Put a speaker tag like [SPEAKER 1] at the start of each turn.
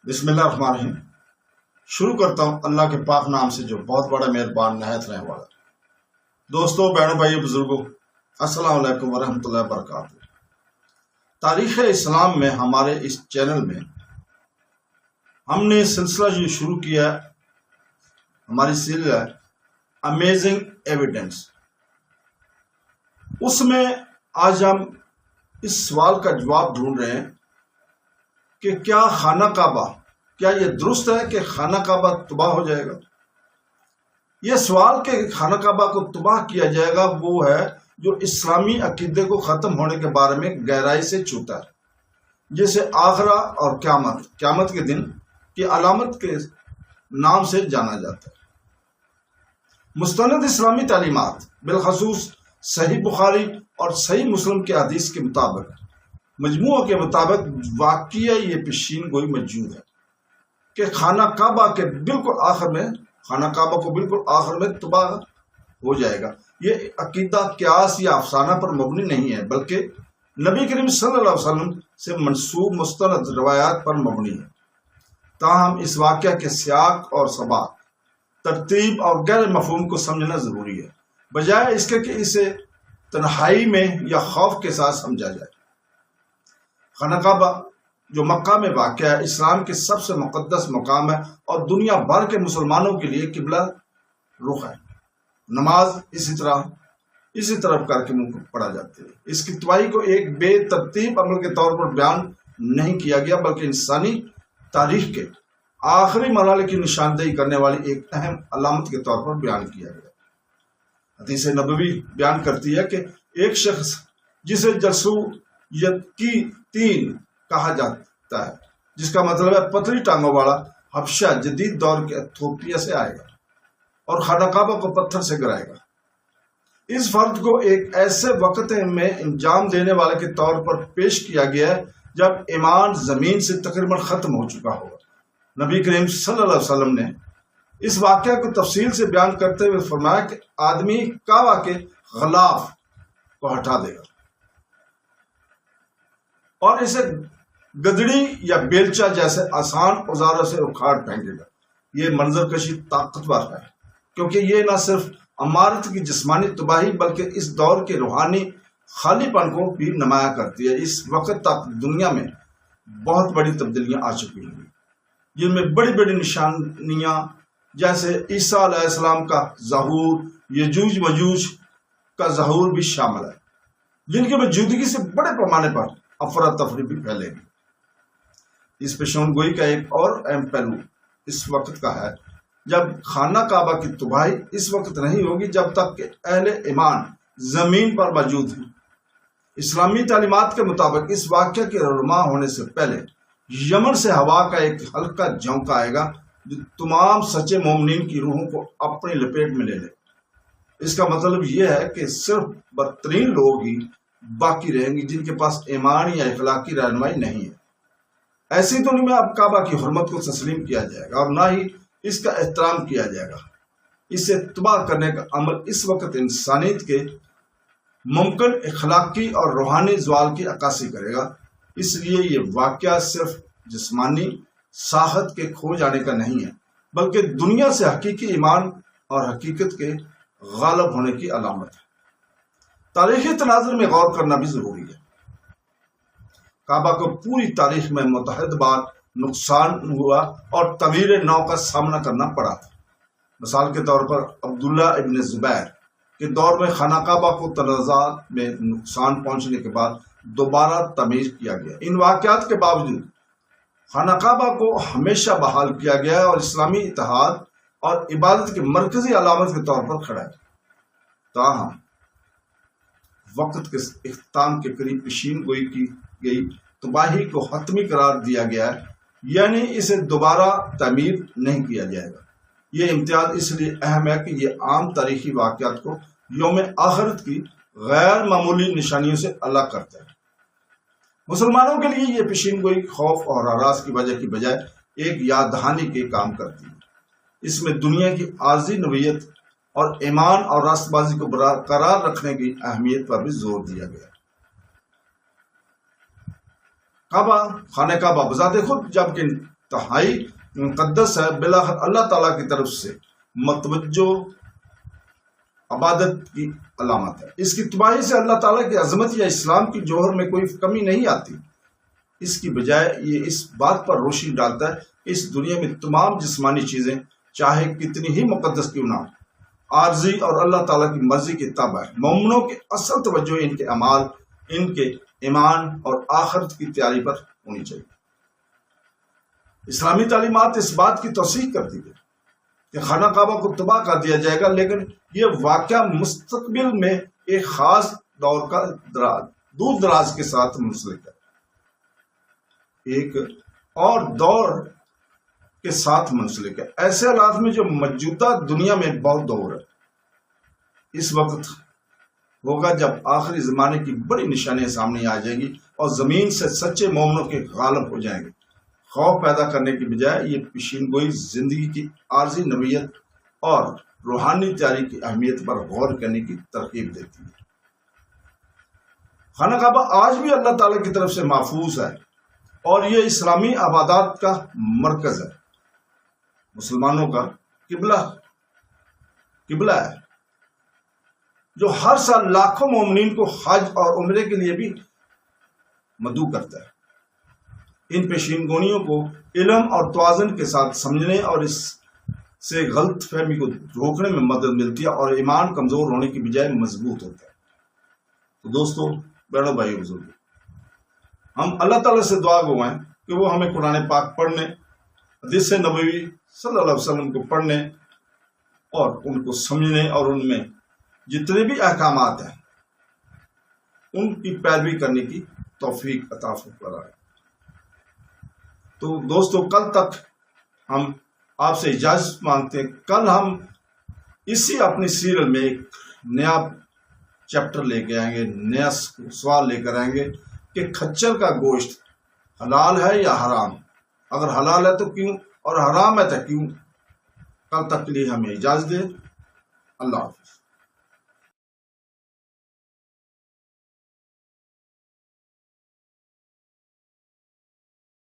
[SPEAKER 1] بسم اللہ الرحمن الرحیم۔ شروع کرتا ہوں اللہ کے پاک نام سے جو بہت بڑا مہربان نہایت رحم والا۔ دوستوں، بہنوں، بھائیوں، بزرگوں، السلام علیکم ورحمۃ اللہ وبرکاتہ۔ تاریخ اسلام میں ہمارے اس چینل میں ہم نے سلسلہ جو شروع کیا ہے، ہماری سیریز ہے امیزنگ ایویڈنس۔ اس میں آج ہم اس سوال کا جواب ڈھونڈ رہے ہیں کہ کیا خانہ کعبہ، کیا یہ درست ہے کہ خانہ کعبہ تباہ ہو جائے گا؟ یہ سوال کہ خانہ کعبہ کو تباہ کیا جائے گا وہ ہے جو اسلامی عقیدے کو ختم ہونے کے بارے میں گہرائی سے چھوتا ہے، جسے آخرہ اور قیامت کے دن کی علامت کے نام سے جانا جاتا ہے۔ مستند اسلامی تعلیمات، بالخصوص صحیح بخاری اور صحیح مسلم کے حدیث کے مطابق، مجموعوں کے مطابق واقعہ یہ پیشین گوئی موجود ہے کہ خانہ کعبہ کو بالکل آخر میں تباہ ہو جائے گا۔ یہ عقیدہ قیاس یا افسانہ پر مبنی نہیں ہے، بلکہ نبی کریم صلی اللہ علیہ وسلم سے منسوب مستند روایات پر مبنی ہے۔ تاہم اس واقعہ کے سیاق اور سباق، ترتیب اور غیر مفہوم کو سمجھنا ضروری ہے، بجائے اس کے کہ اسے تنہائی میں یا خوف کے ساتھ سمجھا جائے۔ خانہ کعبہ جو مکہ میں واقع ہے، اسلام کے سب سے مقدس مقام ہے اور دنیا بھر کے مسلمانوں کے لیے قبلہ رخ ہے۔ نماز اسی طرف کر کے منہ پڑھا جاتی ہے۔ اس کی تباہی کو ایک بے ترتیب عمل کے طور پر بیان نہیں کیا گیا، بلکہ انسانی تاریخ کے آخری مرحلے کی نشاندہی کرنے والی ایک اہم علامت کے طور پر بیان کیا گیا۔ حدیث نبوی بیان کرتی ہے کہ ایک شخص جسے یقین کہا جاتا ہے، جس کا مطلب ہے پتلی ٹانگوں والا، حبشہ جدید دور کے ایتھوپیا سے آئے گا اور خانہ کعبہ کو پتھر سے گرائے گا۔ اس فرد کو ایک ایسے وقت میں انجام دینے والے کے طور پر پیش کیا گیا ہے جب ایمان زمین سے تقریباً ختم ہو چکا ہوگا۔ نبی کریم صلی اللہ علیہ وسلم نے اس واقعہ کو تفصیل سے بیان کرتے ہوئے فرمایا کہ آدمی کعبہ کے غلاف کو ہٹا دے گا اور اسے گدڑی یا بیلچہ جیسے آسان اوزاروں سے اکھاڑ پھینکے گا۔ یہ منظر کشی طاقتور ہے، کیونکہ یہ نہ صرف عمارت کی جسمانی تباہی بلکہ اس دور کے روحانی خالی پن کو بھی نمایاں کرتی ہے۔ اس وقت تک دنیا میں بہت بڑی تبدیلیاں آ چکی ہیں، جن میں بڑی بڑی نشانیاں جیسے عیسیٰ علیہ السلام کا ظہور، یجوج مجوج کا ظہور بھی شامل ہے، جن کی موجودگی سے بڑے پیمانے پر افراتفری بھی پھیلے گی۔ اس پیشین گوئی کا ایک اور اہم پہلو اس وقت کا ہے جب خانہ کعبہ کی تباہی اس وقت نہیں ہوگی جب تک کہ اہل ایمان زمین پر موجود ہیں۔ اسلامی تعلیمات کے مطابق اس واقعہ کے رونما ہونے سے پہلے یمن سے ہوا کا ایک ہلکا جھونکا آئے گا جو تمام سچے مومنین کی روحوں کو اپنی لپیٹ میں لے لے۔ اس کا مطلب یہ ہے کہ صرف بدترین لوگ ہی باقی رہیں گے جن کے پاس ایمان یا اخلاقی رہنمائی نہیں ہے۔ ایسی دنیا میں اب کعبہ کی حرمت کو تسلیم کیا جائے گا اور نہ ہی اس کا احترام کیا جائے گا۔ اسے تباہ کرنے کا عمل اس وقت انسانیت کے ممکن اخلاقی اور روحانی زوال کی عکاسی کرے گا۔ اس لیے یہ واقعہ صرف جسمانی ساحت کے کھو جانے کا نہیں ہے، بلکہ دنیا سے حقیقی ایمان اور حقیقت کے غالب ہونے کی علامت ہے۔ تاریخی تناظر میں غور کرنا بھی ضروری ہے۔ کعبہ کو پوری تاریخ میں متعدد بار نقصان ہوا اور تعمیر نو کا سامنا کرنا پڑا تھا۔ مثال کے طور پر عبداللہ ابن زبیر کے دور میں خانہ کعبہ کو تنازعات میں نقصان پہنچنے کے بعد دوبارہ تعمیر کیا گیا۔ ان واقعات کے باوجود خانہ کعبہ کو ہمیشہ بحال کیا گیا اور اسلامی اتحاد اور عبادت کی مرکزی علامت کے طور پر کھڑا ہے۔ تاہم وقت کے اختتام کے قریب پیشین گوئی کی گئی تباہی کو حتمی قرار دیا گیا ہے، یعنی اسے دوبارہ تعمیر نہیں کیا جائے گا۔ یہ امتیاز اس لیے اہم ہے کہ یہ عام تاریخی واقعات کو یوم آخرت کی غیر معمولی نشانیوں سے الگ کرتا ہے۔ مسلمانوں کے لیے یہ پیشین گوئی خوف اور ہراس کی وجہ کی بجائے ایک یاد دہانی کے کام کرتی ہے۔ اس میں دنیا کی عارضی نوعیت اور ایمان اور راست بازی کو برقرار رکھنے کی اہمیت پر بھی زور دیا گیا۔ خانہ کعبہ بذات خود جبکہ انتہائی مقدس ہے، بالآخر اللہ تعالیٰ کی طرف سے متوجہ عبادت کی علامت ہے۔ اس کی تباہی سے اللہ تعالیٰ کی عظمت یا اسلام کی جوہر میں کوئی کمی نہیں آتی، اس کی بجائے یہ اس بات پر روشنی ڈالتا ہے کہ اس دنیا میں تمام جسمانی چیزیں چاہے کتنی ہی مقدس کیوں نہ ہو، عارضی اور اللہ تعالیٰ کی مرضی کے تابع ہے۔ مومنوں کی اصل توجہ ان کے اعمال، ان کے ایمان اور آخرت کی تیاری پر ہونی چاہیے۔ اسلامی تعلیمات اس بات کی توثیق کرتی ہے کہ خانہ کعبہ کو تباہ کر دیا جائے گا، لیکن یہ واقعہ مستقبل میں ایک خاص دور کا دور دراز کے ساتھ منسلک ہے، ایک اور دور کے ساتھ منسلک ہے، ایسے حالات میں جو موجودہ دنیا میں بہت دور ہے۔ اس وقت ہوگا جب آخری زمانے کی بڑی نشانیاں سامنے آ جائیں گی اور زمین سے سچے مومنوں کے غالب ہو جائیں گے۔ خوف پیدا کرنے کی بجائے یہ پیشین گوئی زندگی کی عارضی نوعیت اور روحانی تیاری کی اہمیت پر غور کرنے کی ترغیب دیتی ہے۔ خانہ کعبہ آج بھی اللہ تعالیٰ کی طرف سے محفوظ ہے اور یہ اسلامی عبادات کا مرکز ہے، مسلمانوں کا قبلہ ہے، جو ہر سال لاکھوں مومنین کو حج اور عمرے کے لیے بھی مدعو کرتا ہے۔ ان پیشین گوئیوں کو علم اور توازن کے ساتھ سمجھنے اور اس سے غلط فہمی کو روکنے میں مدد ملتی ہے اور ایمان کمزور ہونے کی بجائے مضبوط ہوتا ہے۔ تو دوستو، بہنوں بھائی بزرگوں، ہم اللہ تعالیٰ سے دعا گو ہیں کہ وہ ہمیں قرآن پاک پڑھنے، حدیث نبوی صلی اللہ علیہ وسلم کو پڑھنے اور ان کو سمجھنے اور ان میں جتنے بھی احکامات ہیں ان کی پیروی کرنے کی توفیق عطا فرمائے۔ تو دوستو، کل تک ہم آپ سے اجازت مانگتے ہیں۔ کل ہم اسی اپنی سیریل میں ایک نیا چیپٹر لے کے آئیں گے، نیا سوال لے کر آئیں گے کہ کھچر کا گوشت حلال ہے یا حرام؟ اگر حلال ہے تو کیوں، اور حرام ہے تو کیوں؟ کل تک کے لیے ہمیں اجازت دیں۔ اللہ حافظ۔